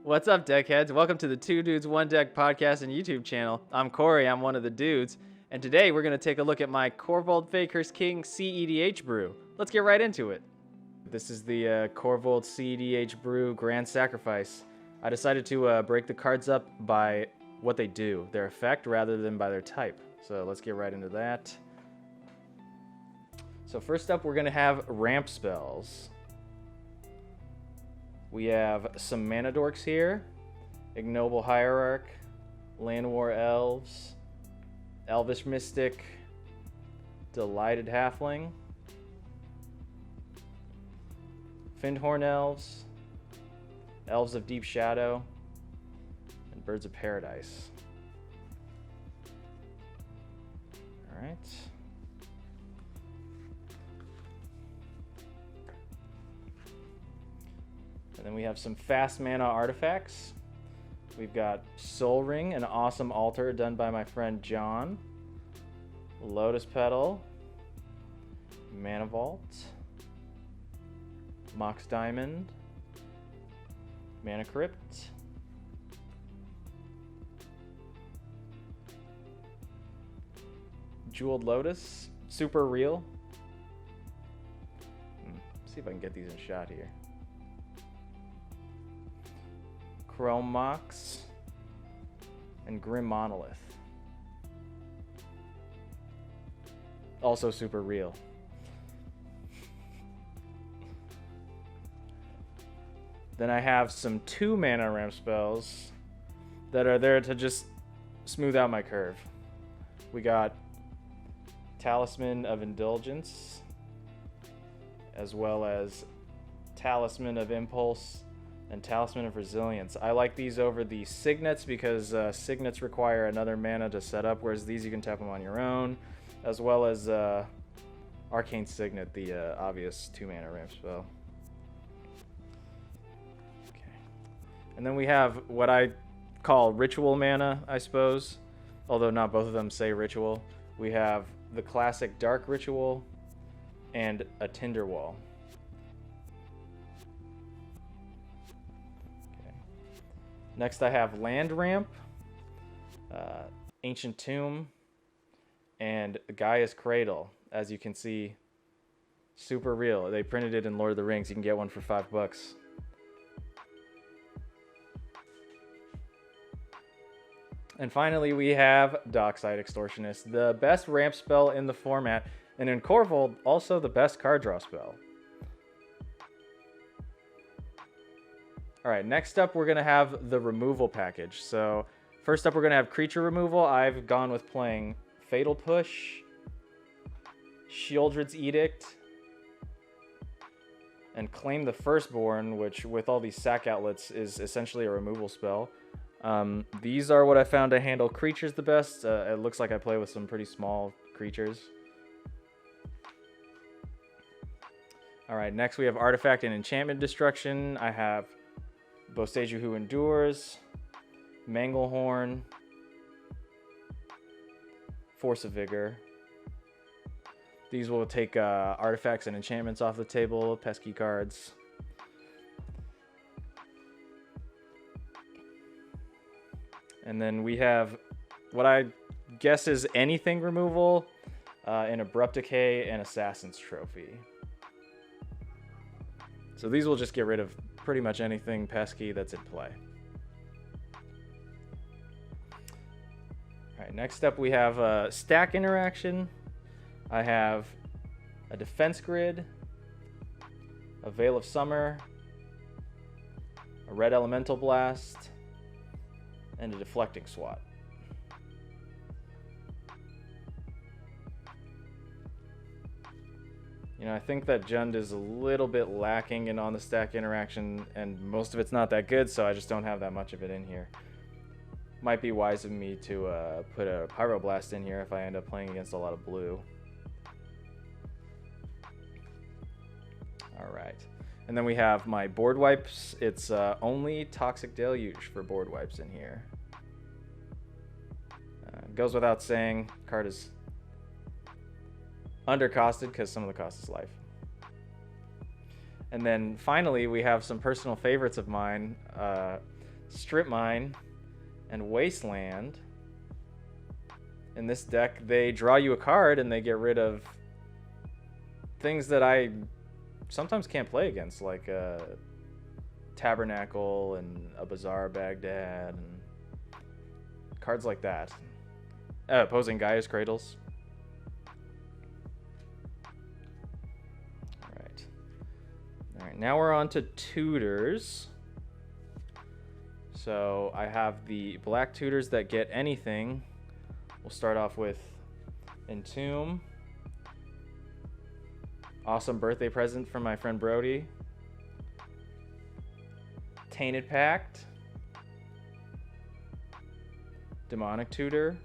What's up, deckheads? Welcome to the Two Dudes One Deck podcast and YouTube channel. I'm Corey, I'm one of the dudes, and today we're going to take a look at my Korvold Fae-Cursed King CEDH brew. Let's get right into it. This is the Korvold CEDH brew Grand Sacrifice. I decided to break the cards up by what they do, their effect, rather than by their type. So let's get right into that. So first up, we're going to have ramp spells. We have some Mana Dorks here, Ignoble Hierarch, Land War Elves, Elvish Mystic, Delighted Halfling, Findhorn Elves, Elves of Deep Shadow, and Birds of Paradise. Alright. And then we have some fast mana artifacts. We've got Soul Ring, an awesome altar done by my friend John. Lotus Petal. Mana Vault. Mox Diamond. Mana Crypt. Jeweled Lotus. Super Real. See if I can get these in shot here. Chrome Mox, and Grim Monolith. Also super real. Then I have some 2 mana ramp spells that are there to just smooth out my curve. We got Talisman of Indulgence, as well as Talisman of Impulse, and Talisman of Resilience. I like these over the Signets because Signets require another mana to set up, whereas these you can tap them on your own, as well as Arcane Signet, the obvious 2 mana ramp spell. Okay. And then we have what I call Ritual mana, I suppose, although not both of them say Ritual. We have the classic Dark Ritual and a Tinderwall. Next I have Land Ramp, Ancient Tomb, and Gaia's Cradle. As you can see, super real. They printed it in Lord of the Rings. You can get one for $5. And finally we have Dockside Extortionist, the best ramp spell in the format, and in Korvold, also the best card draw spell. Alright, next up we're going to have the removal package. So first up we're going to have creature removal. I've gone with playing Fatal Push, Sheoldred's Edict, and Claim the Firstborn, which with all these Sac Outlets is essentially a removal spell. These are what I found to handle creatures the best. It looks like I play with some pretty small creatures. Alright, next we have Artifact and Enchantment Destruction. I have Boseiju Who Endures, Manglehorn, Force of Vigor. These will take artifacts and enchantments off the table, pesky cards. And then we have what I guess is anything removal, an Abrupt Decay, and Assassin's Trophy. So these will just get rid of pretty much anything pesky that's in play. Alright, next up we have a stack interaction. I have a Defense Grid, a Veil of Summer, a Red Elemental Blast, and a Deflecting Swat. You know, I think that Jund is a little bit lacking in on the stack interaction, and most of it's not that good, so I just don't have that much of it in here. Might be wise of me to put a Pyroblast in here if I end up playing against a lot of blue. Alright. And then we have my board wipes. It's only Toxic Deluge for board wipes in here. Goes without saying, card is undercosted because some of the cost is life. And then finally, we have some personal favorites of mine. Strip Mine, and Wasteland. In this deck, they draw you a card and they get rid of things that I sometimes can't play against, like Tabernacle and a Bazaar Baghdad and cards like that. Opposing Gaia's Cradles. Alright, now we're on to Tutors. So I have the black Tutors that get anything. We'll start off with Entomb. Awesome birthday present from my friend Brody. Tainted Pact. Demonic Tutor.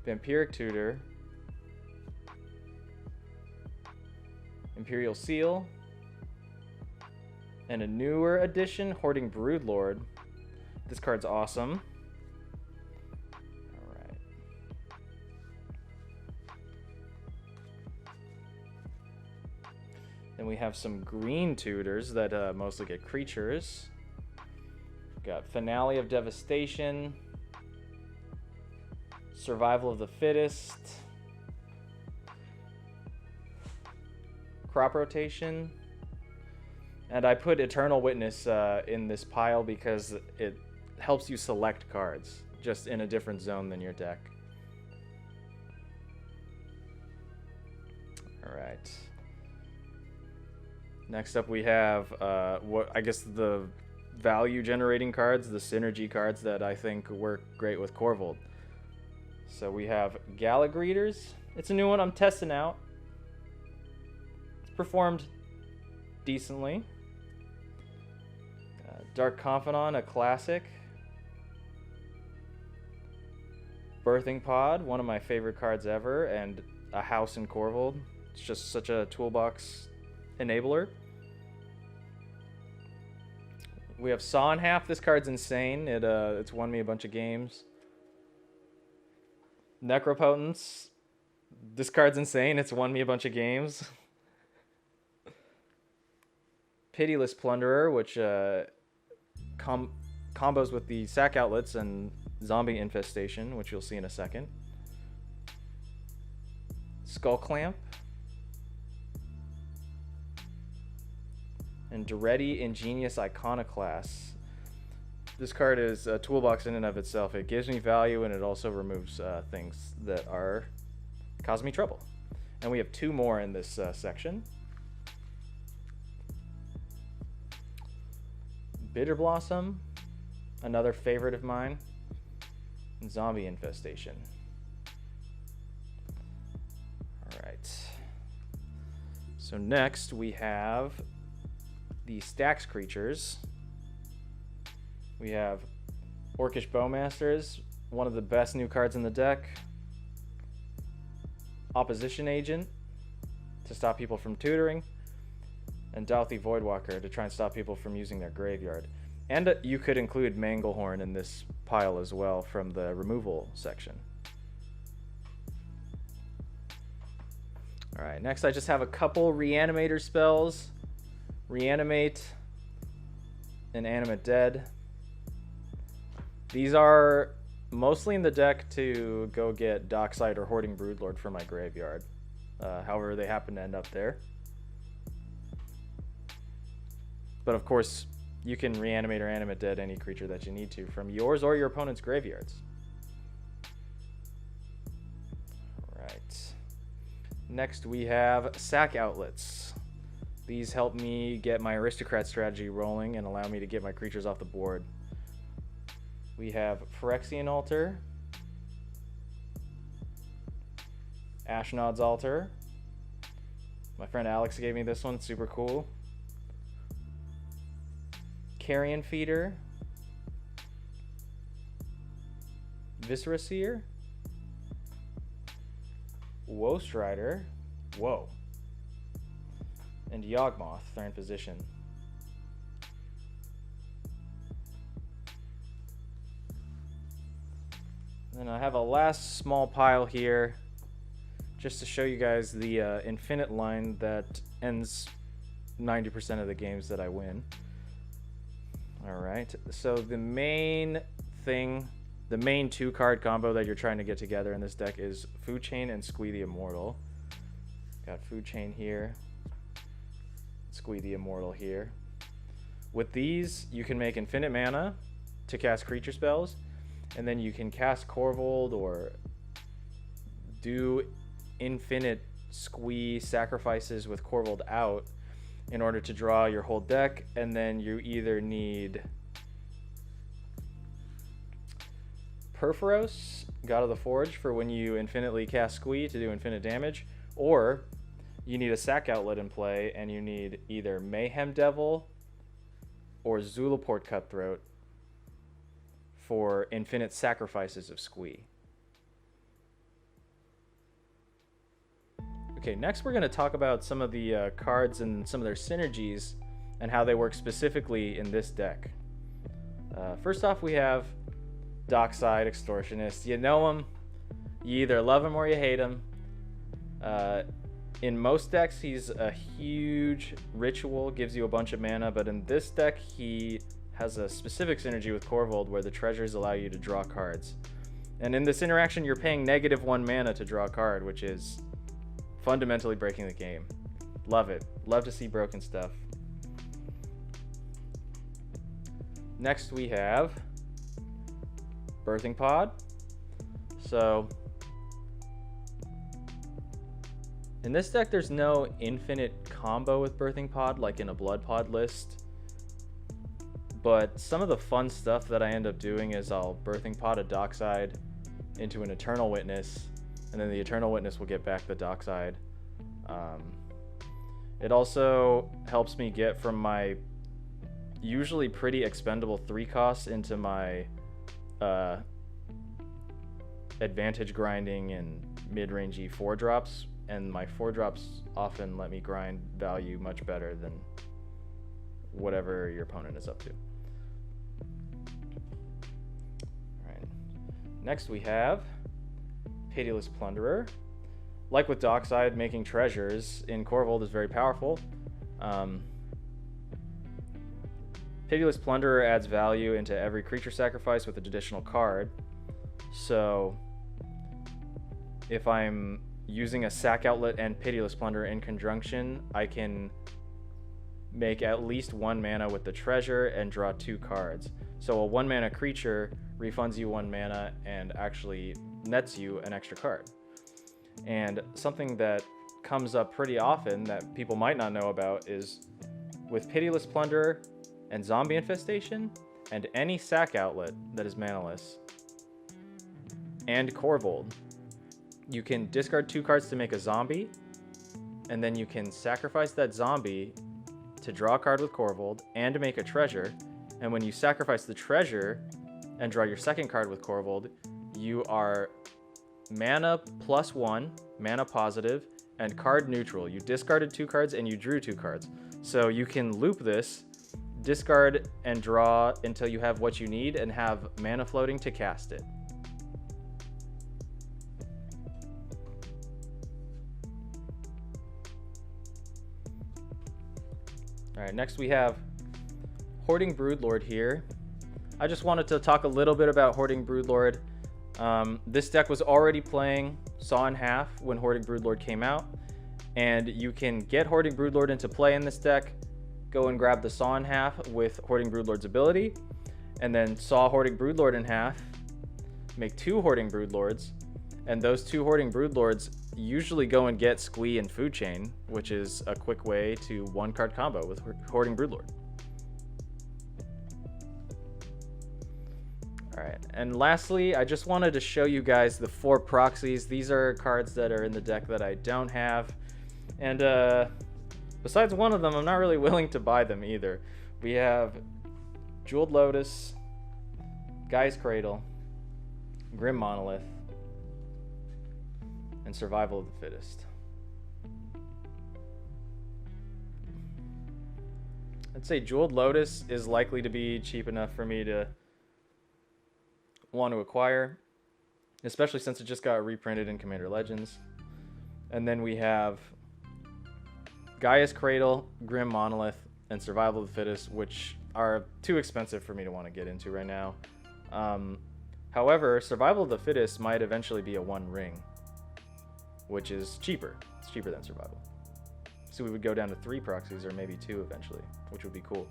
Vampiric Tutor. Imperial Seal. And a newer edition, Hoarding Broodlord. This card's awesome. Alright. Then we have some green Tutors that mostly get creatures. Got Finale of Devastation. Survival of the Fittest. Crop Rotation. And I put Eternal Witness in this pile because it helps you select cards, just in a different zone than your deck. Alright. Next up we have, what I guess the value generating cards, the synergy cards that I think work great with Korvold. So we have Gala Greeters. It's a new one I'm testing out. It's performed decently. Dark Confidant, a classic. Birthing Pod, one of my favorite cards ever, and a house in Korvold. It's just such a toolbox enabler. We have Saw in Half. This card's insane. It's won me a bunch of games. Necropotence. This card's insane. It's won me a bunch of games. Pitiless Plunderer, which combos with the Sac Outlets and Zombie Infestation, which you'll see in a second. Skull Clamp. And Duretti Ingenious Iconoclast. This card is a toolbox in and of itself. It gives me value and it also removes things that are causing me trouble. And we have two more in this section. Bitter Blossom, another favorite of mine, and Zombie Infestation. Alright. So next we have the Stax creatures. We have Orcish Bowmasters, one of the best new cards in the deck. Opposition Agent, to stop people from tutoring. And Douthie Voidwalker, to try and stop people from using their graveyard. And you could include Manglehorn in this pile as well from the removal section. Alright, next I just have a couple Reanimator spells. Reanimate and Animate Dead. These are mostly in the deck to go get Dockside or Hoarding Broodlord for my graveyard. However, they happen to end up there. But of course, you can reanimate or animate dead any creature that you need to from yours or your opponent's graveyards. Alright. Next we have Sac Outlets. These help me get my Aristocrat strategy rolling and allow me to get my creatures off the board. We have Phyrexian Altar. Ashnod's Altar. My friend Alex gave me this one, it's super cool. Carrion Feeder. Viscera Seer. Woe Strider. Whoa. And Yawgmoth, they're in position. Then I have a last small pile here just to show you guys the infinite line that ends 90% of the games that I win. All right. So the main thing, the main 2-card combo that you're trying to get together in this deck is Food Chain and Squee the Immortal. Got Food Chain here, Squee the Immortal here. With these, you can make infinite mana to cast creature spells, and then you can cast Korvold or do infinite Squee sacrifices with Korvold out in order to draw your whole deck, and then you either need Perforos, God of the Forge, for when you infinitely cast Squee to do infinite damage, or you need a Sac Outlet in play, and you need either Mayhem Devil or Zulaport Cutthroat for infinite sacrifices of Squee. Okay, next we're going to talk about some of the cards and some of their synergies and how they work specifically in this deck. First off, we have Dockside Extortionist. You know him. You either love him or you hate him. In most decks, he's a huge ritual, gives you a bunch of mana, but in this deck, he has a specific synergy with Korvold where the treasures allow you to draw cards. And in this interaction, you're paying -1 mana to draw a card, which is fundamentally breaking the game. Love it. Love to see broken stuff. Next we have Birthing Pod. So in this deck, there's no infinite combo with Birthing Pod like in a Blood Pod list. But some of the fun stuff that I end up doing is I'll Birthing Pod a Dockside into an Eternal Witness, and then the Eternal Witness will get back the Dockside. It also helps me get from my usually pretty expendable 3 costs into my advantage grinding and mid-rangey 4-drops, and my 4-drops often let me grind value much better than whatever your opponent is up to. Alright. Next we have Pitiless Plunderer. Like with Dockside, making treasures in Korvold is very powerful. Pitiless Plunderer adds value into every creature sacrifice with an additional card. So if I'm using a Sac Outlet and Pitiless Plunderer in conjunction, I can make at least 1 mana with the treasure and draw 2 cards. So a 1 mana creature refunds you 1 mana and actually nets you an extra card. And something that comes up pretty often that people might not know about is with Pitiless Plunderer and Zombie Infestation and any Sac Outlet that is manaless and Korvold, you can discard 2 cards to make a zombie, and then you can sacrifice that zombie to draw a card with Korvold and to make a treasure. And when you sacrifice the treasure and draw your second card with Korvold, you are mana +1, mana positive, and card neutral. You discarded 2 cards and you drew 2 cards. So you can loop this, discard and draw until you have what you need and have mana floating to cast it. Alright, next we have Hoarding Broodlord here. I just wanted to talk a little bit about Hoarding Broodlord. This deck was already playing Saw in Half when Hoarding Broodlord came out, and you can get Hoarding Broodlord into play in this deck, go and grab the Saw in Half with Hoarding Broodlord's ability, and then saw Hoarding Broodlord in half, make 2 Hoarding Broodlords, and those 2 Hoarding Broodlords usually go and get Squee and Food Chain, which is a quick way to 1-card combo with Hoarding Broodlord. Alright, and lastly, I just wanted to show you guys the 4 Proxies. These are cards that are in the deck that I don't have, and besides one of them, I'm not really willing to buy them either. We have Jeweled Lotus, Guy's Cradle, Grim Monolith, and Survival of the Fittest. I'd say Jeweled Lotus is likely to be cheap enough for me to want to acquire, especially since it just got reprinted in Commander Legends. And then we have Gaia's Cradle, Grim Monolith, and Survival of the Fittest, which are too expensive for me to want to get into right now. However, Survival of the Fittest might eventually be a 1 ring, which is cheaper. It's cheaper than Survival. So we would go down to 3 proxies or maybe 2 eventually, which would be cool.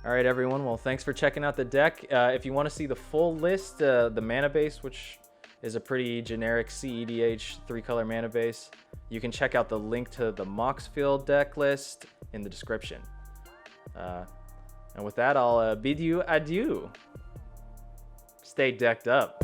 All right, everyone. Well, thanks for checking out the deck. If you want to see the full list, the mana base, which is a pretty generic CEDH 3-color mana base, you can check out the link to the Moxfield deck list in the description. And with that, I'll bid you adieu. Stay decked up.